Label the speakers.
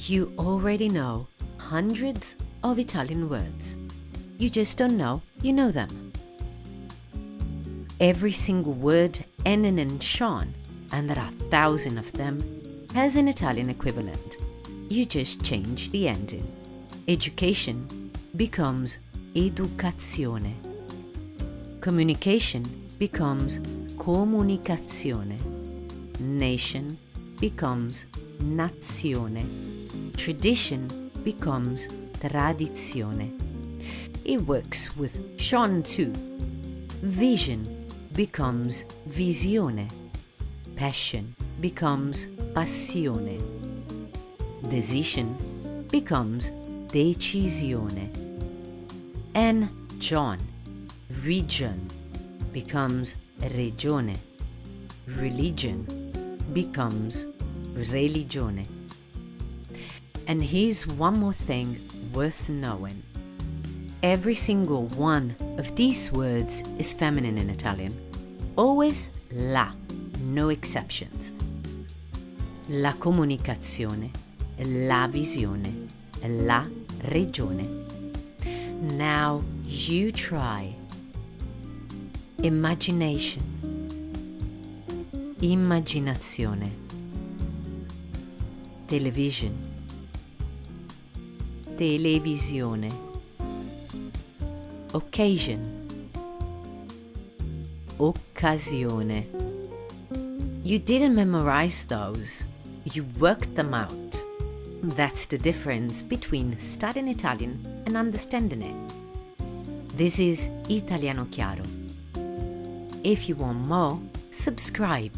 Speaker 1: You already know hundreds of Italian words. You just don't know you know them. Every single word ending in tion, and there are thousands of them, has an Italian equivalent. You just change the ending. Education becomes educazione. Communication becomes comunicazione. Nation becomes nazione. Tradition becomes tradizione. It works with tion too. Vision becomes visione. Passion becomes passione. Decision becomes decisione. And tion, region, becomes regione. Religion becomes religione. And here's one more thing worth knowing. Every single one of these words is feminine in Italian. Always la, no exceptions. La comunicazione, la visione, la regione. Now you try. Imagination, immaginazione. Television, televisione. Occasion, occasione. You didn't memorize those, you worked them out. That's the difference between studying Italian and understanding it. This is Italiano Chiaro. If you want more, subscribe.